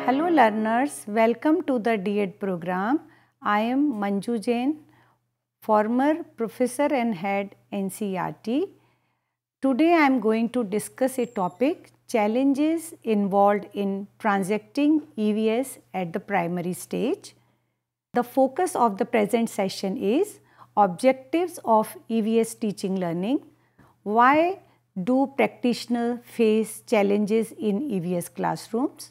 Hello learners, welcome to the D.El.Ed program. I am Manju Jain, former professor and head NCERT. Today I am going to discuss a topic, challenges involved in transacting EVS at the primary stage. The focus of the present session is objectives of EVS teaching learning. Why do practitioners face challenges in EVS classrooms?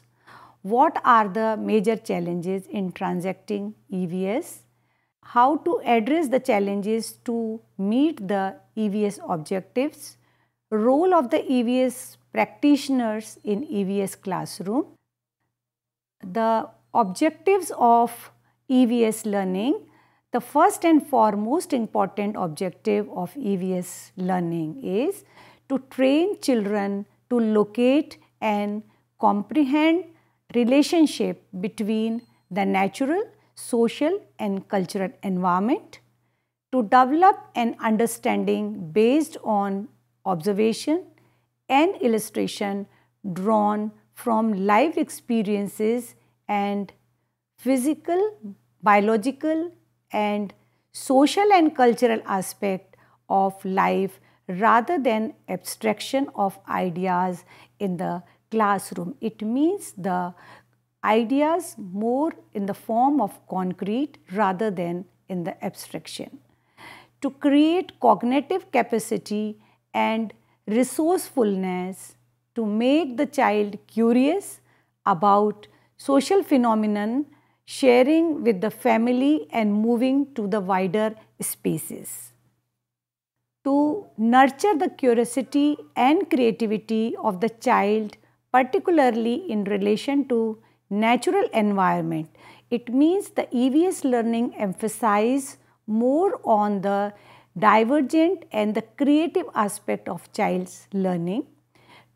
What are the major challenges in transacting EVS? How to address the challenges to meet the EVS objectives? Role of the EVS practitioners in EVS classroom? The objectives of EVS learning. The first and foremost important objective of EVS learning is to train children to locate and comprehend relationship between the natural, social and cultural environment, to develop an understanding based on observation and illustration drawn from life experiences and physical, biological and social and cultural aspect of life rather than abstraction of ideas in the classroom. It means the ideas more in the form of concrete rather than in the abstraction. To create cognitive capacity and resourcefulness, to make the child curious about social phenomenon, sharing with the family and moving to the wider spaces. To nurture the curiosity and creativity of the child, particularly in relation to natural environment. It means the EVS learning emphasizes more on the divergent and the creative aspect of child's learning,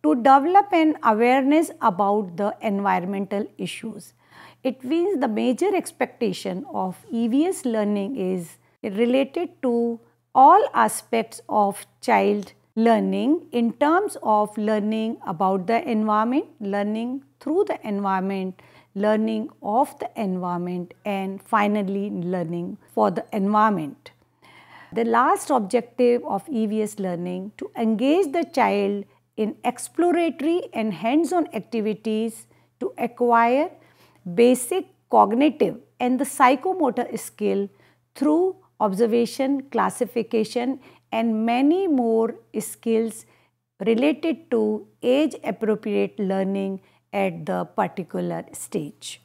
to develop an awareness about the environmental issues. It means the major expectation of EVS learning is related to all aspects of child learning in terms of learning about the environment, learning through the environment, learning of the environment and finally learning for the environment. The last objective of EVS learning to engage the child in exploratory and hands-on activities to acquire basic cognitive and the psychomotor skill through observation, classification and many more skills related to age-appropriate learning at the particular stage.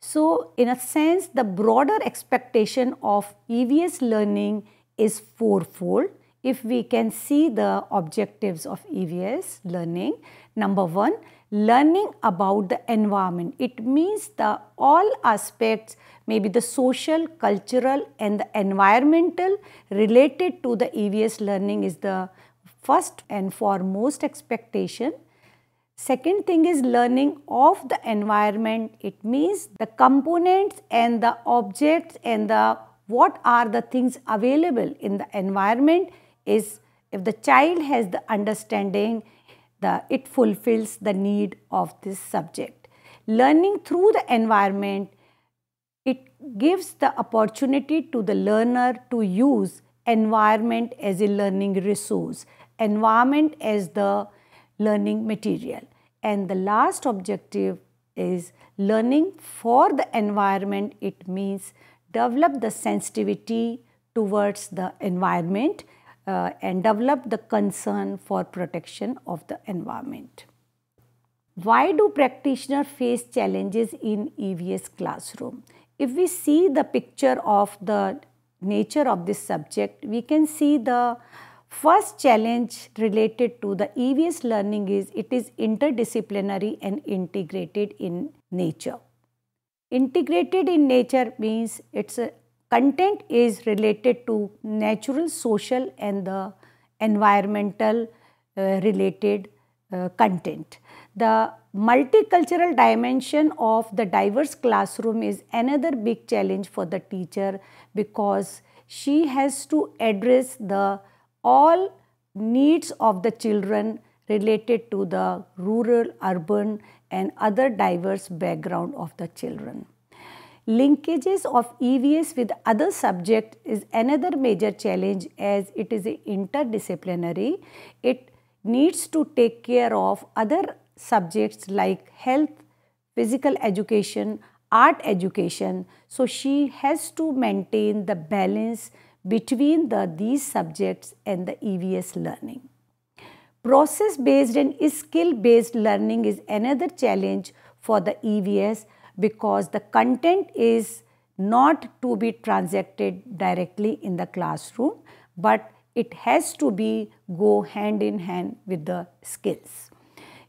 So, in a sense, the broader expectation of EVS learning is fourfold. If we can see the objectives of EVS learning, number one, learning about the environment. It means the all aspects, maybe the social, cultural and the environmental related to the EVS learning is the first and foremost expectation. Second thing is learning of the environment. It means the components and the objects and the what are the things available in the environment is if the child has the understanding, it fulfills the need of this subject. Learning through the environment, it gives the opportunity to the learner to use environment as a learning resource, environment as the learning material. And the last objective is learning for the environment. It means develop the sensitivity towards the environment and develop the concern for protection of the environment. Why do practitioners face challenges in EVS classroom? If we see the picture of the nature of this subject, we can see the first challenge related to the EVS learning is it is interdisciplinary and integrated in nature. Integrated in nature means its content is related to natural, social and the environmental related content. The multicultural dimension of the diverse classroom is another big challenge for the teacher because she has to address the all needs of the children related to the rural, urban and other diverse background of the children. Linkages of EVS with other subjects is another major challenge as it is interdisciplinary. It needs to take care of other subjects like health, physical education, art education. So she has to maintain the balance between these subjects and the EVS learning. Process-based and skill-based learning is another challenge for the EVS because the content is not to be transacted directly in the classroom, but it has to be go hand in hand with the skills.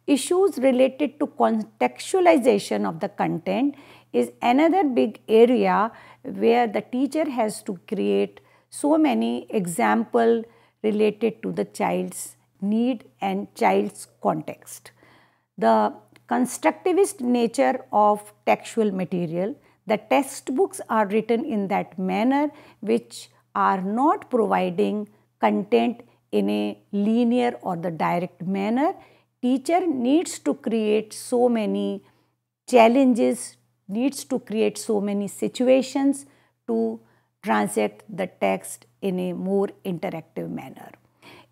Issues related to contextualization of the content is another big area where the teacher has to create so many examples related to the child's need and child's context. The constructivist nature of textual material, the textbooks are written in that manner which are not providing content in a linear or the direct manner. Teacher needs to create so many challenges, needs to create so many situations to transact the text in a more interactive manner.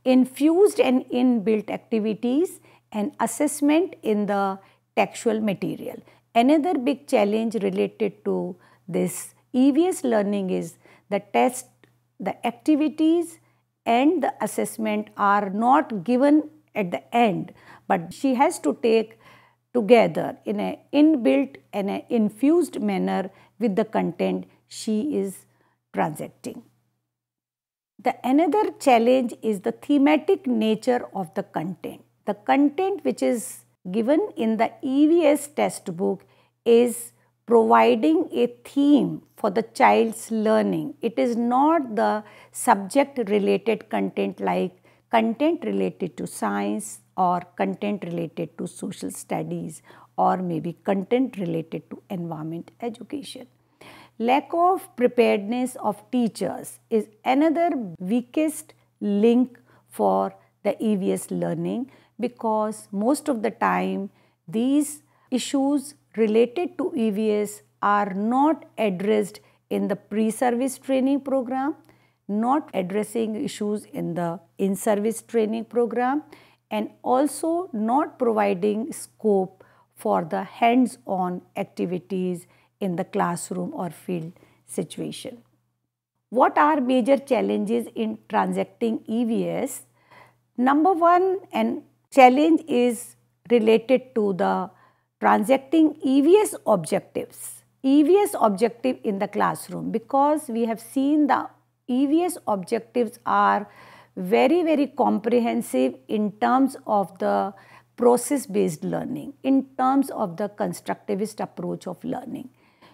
Infused and inbuilt activities and assessment in the textual material. Another big challenge related to this EVS learning is the test, the activities and the assessment are not given at the end, but she has to take together in an inbuilt and an infused manner with the content she is transacting. The another challenge is the thematic nature of the content. The content which is given in the EVS textbook is providing a theme for the child's learning. It is not the subject related content like content related to science or content related to social studies or maybe content related to environment education. Lack of preparedness of teachers is another weakest link for the EVS learning because most of the time these issues related to EVS are not addressed in the pre-service training program, not addressing issues in the in-service training program, and also not providing scope for the hands-on activities in the classroom or field situation. What are major challenges in transacting EVS? Number one and challenge is related to the transacting EVS objectives. EVS objective in the classroom because we have seen the EVS objectives are very comprehensive in terms of the process-based learning, in terms of the constructivist approach of learning.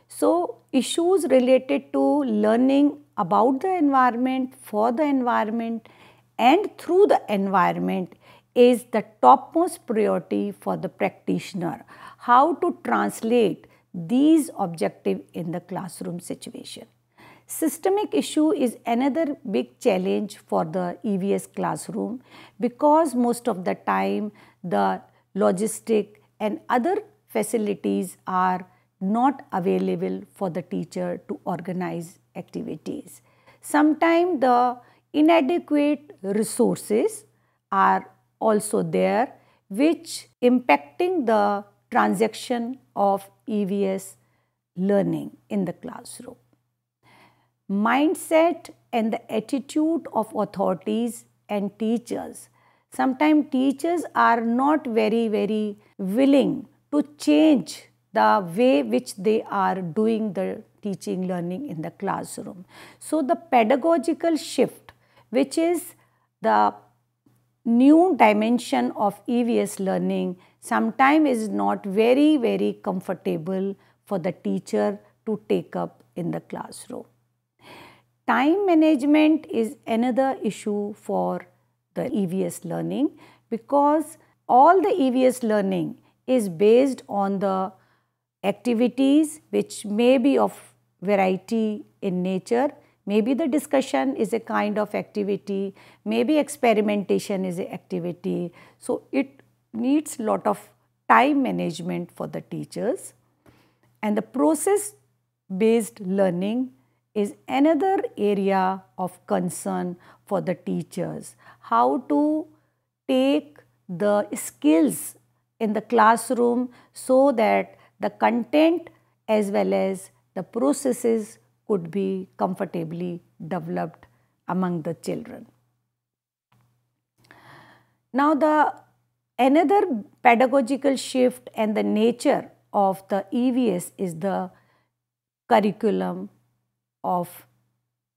So, issues related to learning about the environment, for the environment and through the environment is the topmost priority for the practitioner. How to translate these objectives in the classroom situation. Systemic issue is another big challenge for the EVS classroom because most of the time the logistic and other facilities are not available for the teacher to organize activities. Sometimes the inadequate resources are also there which impacting the transaction of EVS learning in the classroom. Mindset and the attitude of authorities and teachers. Sometimes teachers are not very willing to change the way which they are doing the teaching learning in the classroom. So the pedagogical shift, which is the new dimension of EVS learning, sometimes is not very comfortable for the teacher to take up in the classroom. Time management is another issue for the EVS learning because all the EVS learning is based on the activities which may be of variety in nature. Maybe the discussion is a kind of activity, maybe experimentation is an activity. So it needs lot of time management for the teachers. And the process based learning is another area of concern for the teachers. How to take the skills in the classroom so that the content as well as the processes could be comfortably developed among the children. Now, the another pedagogical shift and the nature of the EVS is the curriculum of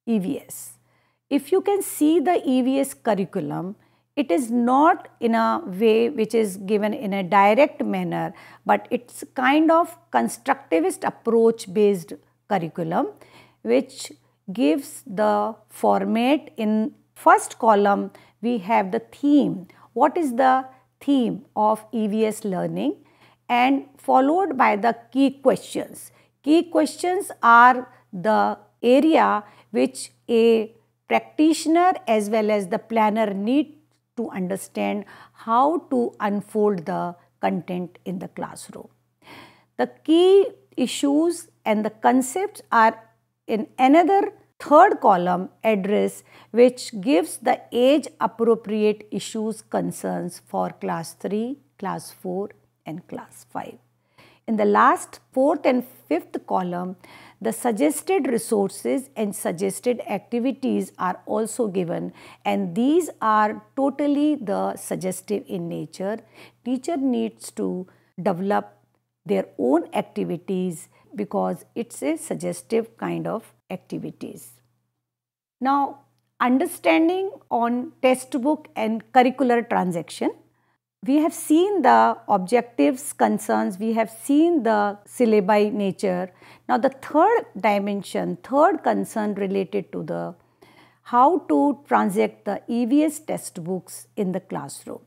EVS. If you can see the EVS curriculum, it is not in a way which is given in a direct manner, but it's kind of constructivist approach based curriculum which gives the format. In first column we have the theme. What is the theme of EVS learning? And followed by the key questions. Key questions are the area which a practitioner as well as the planner need to understand how to unfold the content in the classroom. The key issues and the concepts are in another third column address, which gives the age appropriate issues concerns for class 3, class 4 and class 5. In the last fourth and fifth column, the suggested resources and suggested activities are also given, and these are totally the suggestive in nature. Teacher needs to develop their own activities because it's a suggestive kind of activities. Now, understanding on textbook and curricular transaction. We have seen the objectives, concerns, we have seen the syllabi nature. Now, the third dimension, third concern related to the how to transact the EVS textbooks in the classroom.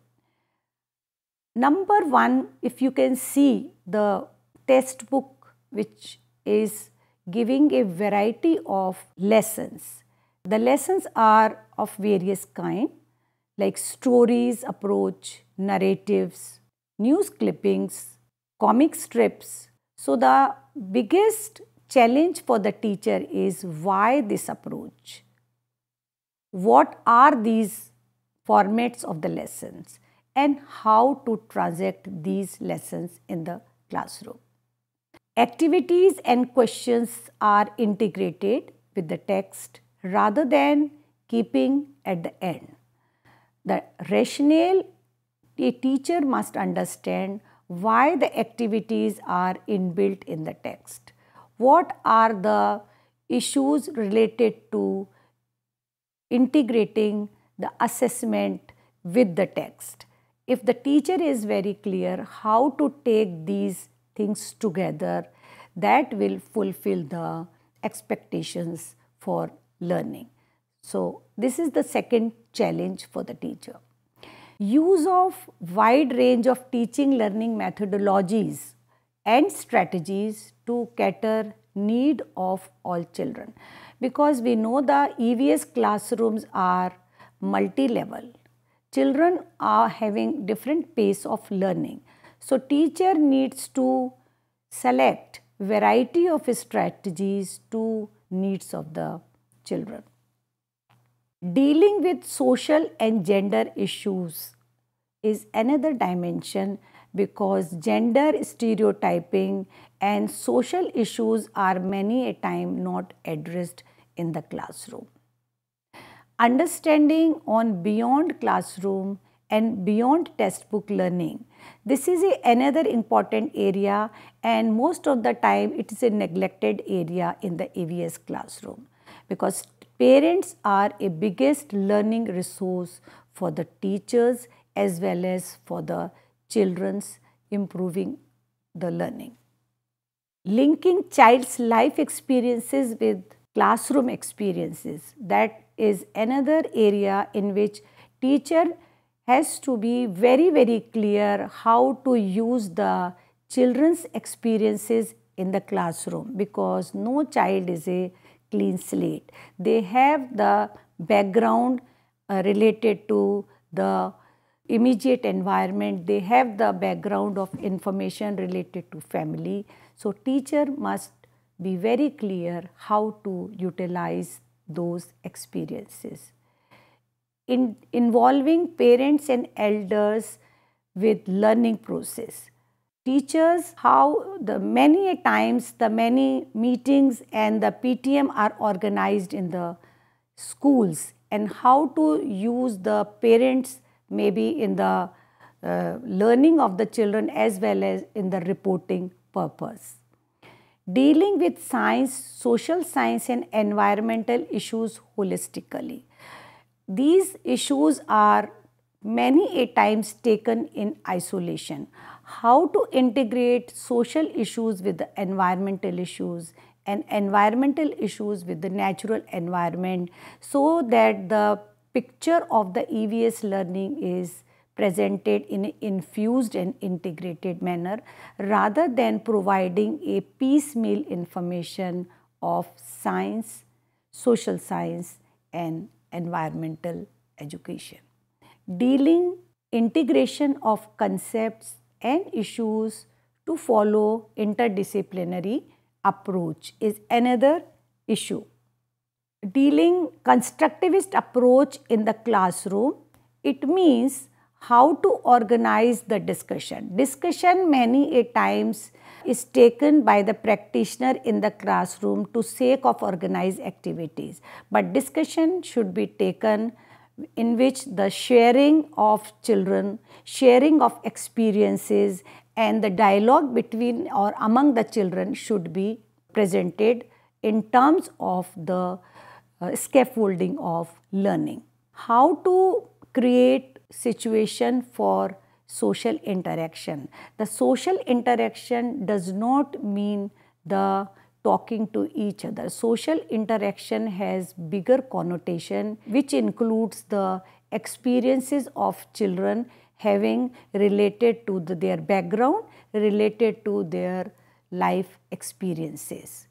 Number one, if you can see the textbook which is giving a variety of lessons. The lessons are of various kind like stories approach, narratives, news clippings, comic strips. So, the biggest challenge for the teacher is why this approach? What are these formats of the lessons and how to transact these lessons in the classroom? Activities and questions are integrated with the text rather than keeping at the end. The rationale, a teacher must understand why the activities are inbuilt in the text. What are the issues related to integrating the assessment with the text? If the teacher is very clear how to take these things together, that will fulfill the expectations for learning. So, this is the second challenge for the teacher. Use of wide range of teaching learning methodologies and strategies to cater need of all children, because we know the EVS classrooms are multi-level. Children are having different pace of learning. So, teacher needs to select variety of strategies to needs of the children. Dealing with social and gender issues is another dimension, because gender stereotyping and social issues are many a time not addressed in the classroom. Understanding on beyond classroom and beyond textbook learning. This is another important area, and most of the time it is a neglected area in the EVS classroom, because parents are a biggest learning resource for the teachers as well as for the children's improving the learning. Linking child's life experiences with classroom experiences, that is another area in which teacher has to be very clear how to use the children's experiences in the classroom, because no child is a clean slate. They have the background related to the immediate environment, they have the background of information related to family. So teacher must be very clear how to utilize those experiences. Involving parents and elders with learning process. Teachers, how the many times the many meetings and the PTM are organized in the schools, and how to use the parents maybe in the learning of the children as well as in the reporting purpose. Dealing with science, social science and environmental issues holistically. These issues are many a times taken in isolation. How to integrate social issues with the environmental issues and environmental issues with the natural environment, so that the picture of the EVS learning is presented in an infused and integrated manner, rather than providing a piecemeal information of science, social science and environmental education. Dealing integration of concepts and issues to follow interdisciplinary approach is another issue. Dealing constructivist approach in the classroom, it means how to organize the discussion. Discussion many a times is taken by the practitioner in the classroom to sake of organized activities, but discussion should be taken in which the sharing of children, sharing of experiences and the dialogue between or among the children should be presented in terms of the scaffolding of learning. How to create situation for social interaction. The social interaction does not mean the talking to each other. Social interaction has bigger connotation, which includes the experiences of children having related to their background, related to their life experiences.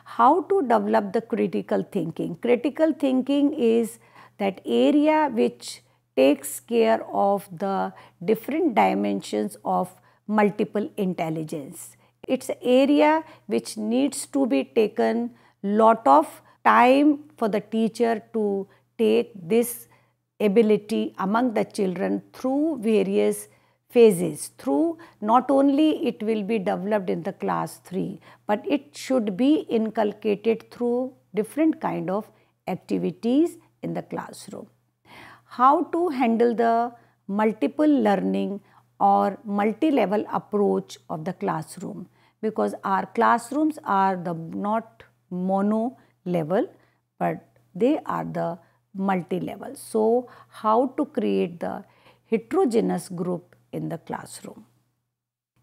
How to develop the critical thinking. Critical thinking is that area which takes care of the different dimensions of multiple intelligence. It's an area which needs to be taken lot of time for the teacher to take this ability among the children through various phases. Through not only it will be developed in the class 3, but it should be inculcated through different kind of activities in the classroom. How to handle the multiple learning or multi-level approach of the classroom, because our classrooms are the not mono level, but they are the multi-level. So how to create the heterogeneous group in the classroom.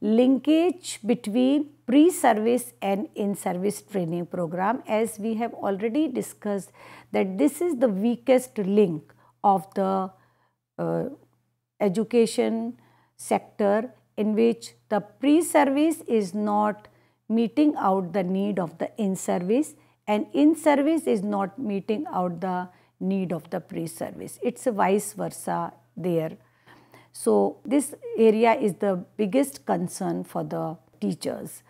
Linkage between pre-service and in-service training program, as we have already discussed that this is the weakest link of the education sector, in which the pre-service is not meeting out the need of the in-service and in-service is not meeting out the need of the pre-service. It's a vice versa there. So this area is the biggest concern for the teachers.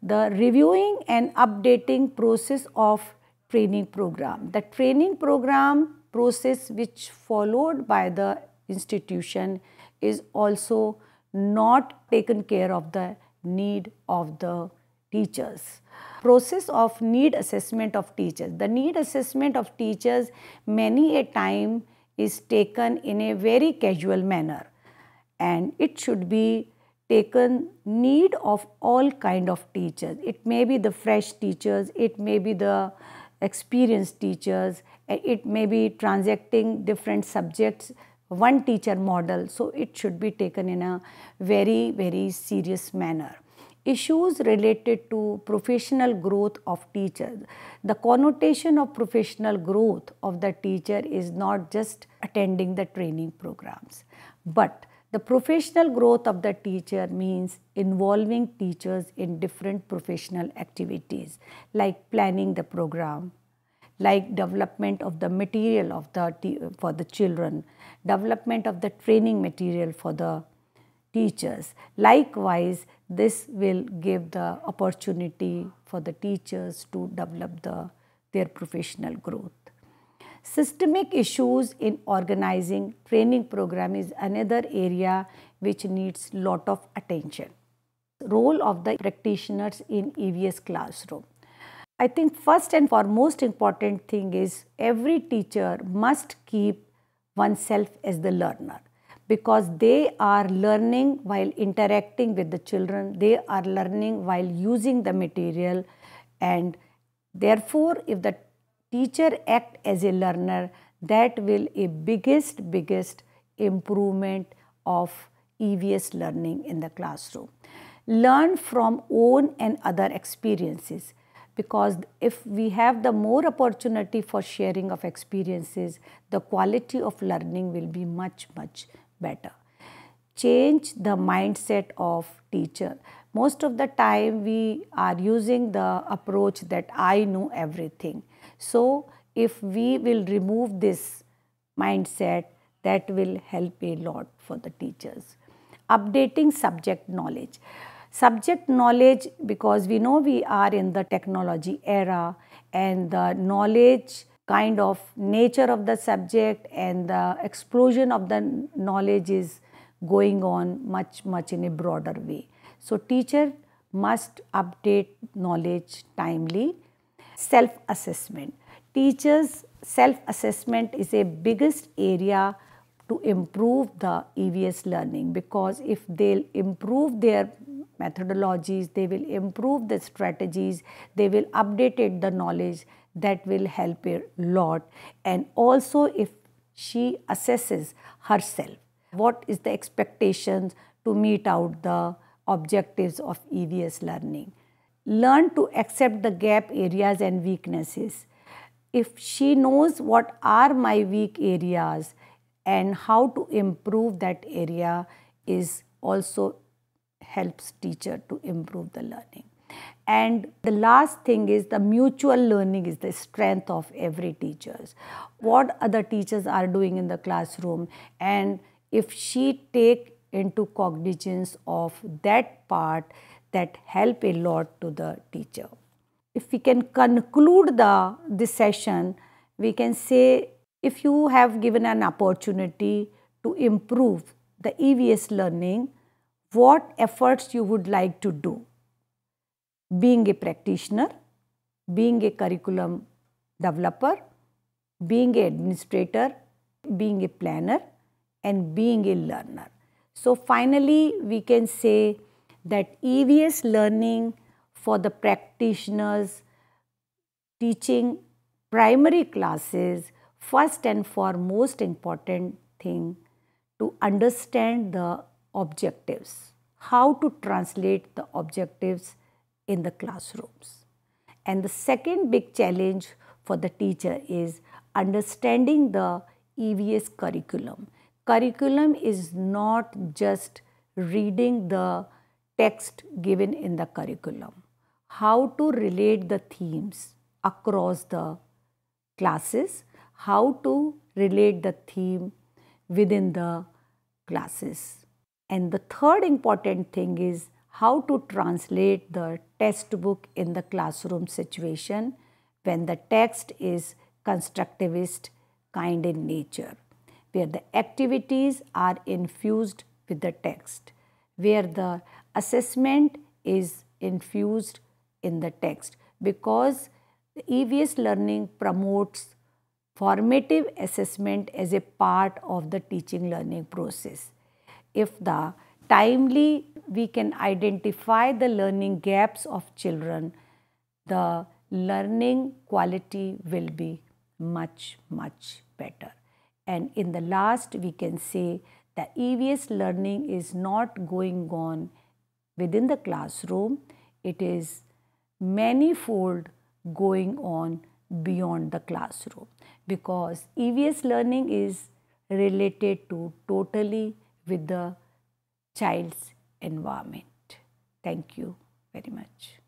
The reviewing and updating process of training program. The training program process which followed by the institution is also not taken care of the need of the teachers. Process of need assessment of teachers. The need assessment of teachers many a time is taken in a very casual manner, and it should be taken need of all kind of teachers. It may be the fresh teachers, it may be the experienced teachers, it may be transacting different subjects, one teacher model. So it should be taken in a very, very serious manner. Issues related to professional growth of teachers. The connotation of professional growth of the teacher is not just attending the training programs, but the professional growth of the teacher means involving teachers in different professional activities like planning the program, like development of the material of for the children, development of the training material for the teachers. Likewise, this will give the opportunity for the teachers to develop their professional growth. Systemic issues in organizing training program is another area which needs lot of attention. Role of the practitioners in EVS classroom. I think first and foremost important thing is every teacher must keep oneself as the learner, because they are learning while interacting with the children, they are learning while using the material, and therefore if the teacher act as a learner, that will a biggest improvement of EVS learning in the classroom. Learn from own and other experiences, because if we have the more opportunity for sharing of experiences, the quality of learning will be much better. Change the mindset of teacher. Most of the time we are using the approach that I know everything. So if we will remove this mindset, that will help a lot for the teachers. Updating subject knowledge. Subject knowledge, because we know we are in the technology era, and the knowledge kind of nature of the subject and the explosion of the knowledge is going on much in a broader way. So teacher must update knowledge timely. Self-assessment. Teachers' self-assessment is a biggest area to improve the EVS learning, because if they'll improve their methodologies, they will improve the strategies, they will update the knowledge, that will help a lot. And also if she assesses herself, what is the expectations to meet out the objectives of EVS learning. Learn to accept the gap areas and weaknesses. If she knows what are my weak areas and how to improve that area, is also helps teacher to improve the learning. And the last thing is the mutual learning is the strength of every teachers. What other teachers are doing in the classroom, and if she take into cognizance of that part, that help a lot to the teacher. If we can conclude this session, we can say, if you have given an opportunity to improve the EVS learning, what efforts you would like to do? Being a practitioner, being a curriculum developer, being an administrator, being a planner, and being a learner. So finally, we can say that EVS learning for the practitioners teaching primary classes, first and foremost important thing to understand the objectives, how to translate the objectives in the classrooms. And the second big challenge for the teacher is understanding the EVS curriculum. Curriculum is not just reading the text given in the curriculum. How to relate the themes across the classes, how to relate the theme within the classes. And the third important thing is how to translate the textbook in the classroom situation when the text is constructivist kind in nature, where the activities are infused with the text, where the assessment is infused in the text, because the EVS learning promotes formative assessment as a part of the teaching learning process. If the timely we can identify the learning gaps of children, the learning quality will be much better. And in the last, we can say the EVS learning is not going on within the classroom, it is manifold going on beyond the classroom, because EVS learning is related to totally with the child's environment. Thank you very much.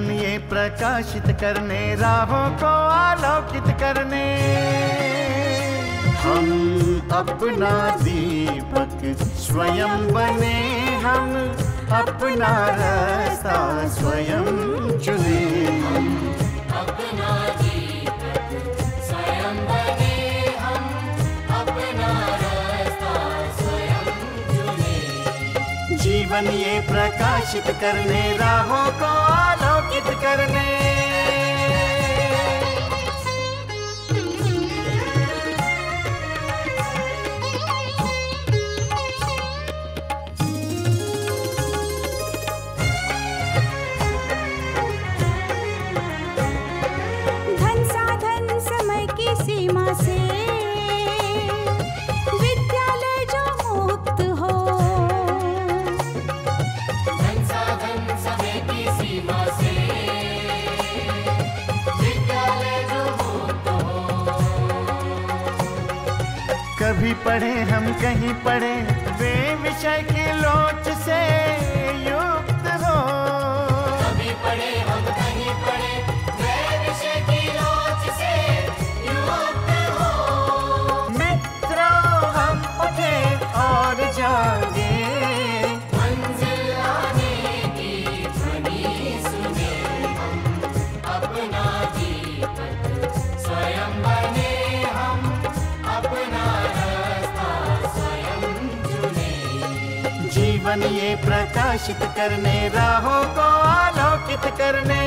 जीवन ये प्रकाशित करने, राहों को आलोकित करने। हम अपना दीपक स्वयं बने, हम अपना रास्ता स्वयं चुने। हम अपना दीपक स्वयं बने, हम अपना रास्ता स्वयं चुने। जीवन ये प्रकाशित करने, राहों को आलोकित करने। सीमा से विद्यालय जो मुक्त हो, धन साधन समय की सीमा से विद्यालय जो मुक्त हो। कभी पढ़े हम कहीं पढ़े, वे विषय की लोच से युक्त हो। कभी पढ़े हम कहीं पढ़े, वे विषय की लोच से और जागे, मंजिल आने की ध्वनि सुने। हम अपना दीपक स्वयं बने, हम अपना रास्ता स्वयं चुने। जीवन ये प्रकाशित करने, राहों को आलोकित करने।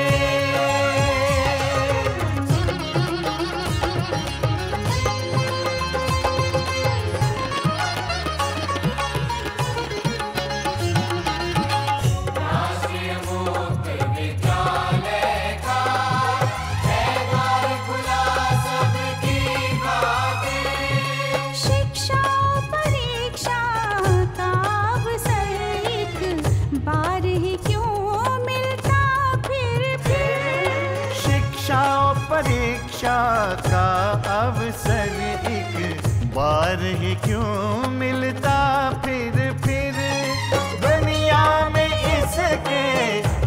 परीक्षा का अवसर एक बार ही क्यों मिलता फिर दुनिया में इसके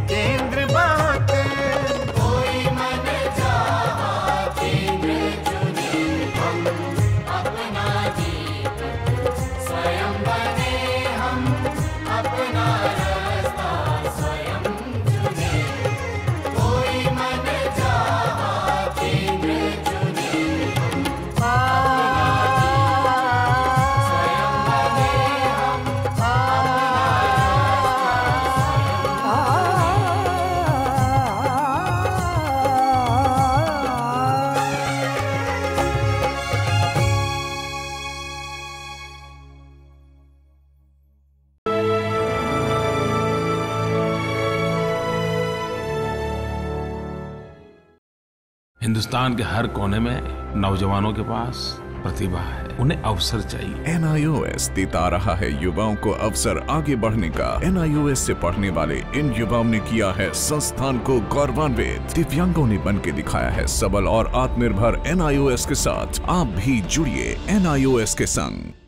केंद्र बात। कोई मन चाहा केंद्र चुने, हम अपना दीपक स्वयं बने, हम अपना रास्ता स्वयं चुने। कोई मन चाहा केंद्र चुने, हिंदुस्तान के हर कोने में नौजवानों के पास प्रतिभा है, उन्हें अवसर चाहिए। NIOS देता रहा है युवाओं को अवसर आगे बढ़ने का। NIOS से पढ़ने वाले इन युवाओं ने किया है संस्थान को गौरवान्वित। दिव्यांगों ने बन के दिखाया है सबल और आत्मनिर्भर। NIOS के साथ आप भी जुड़िए NIOS के संग।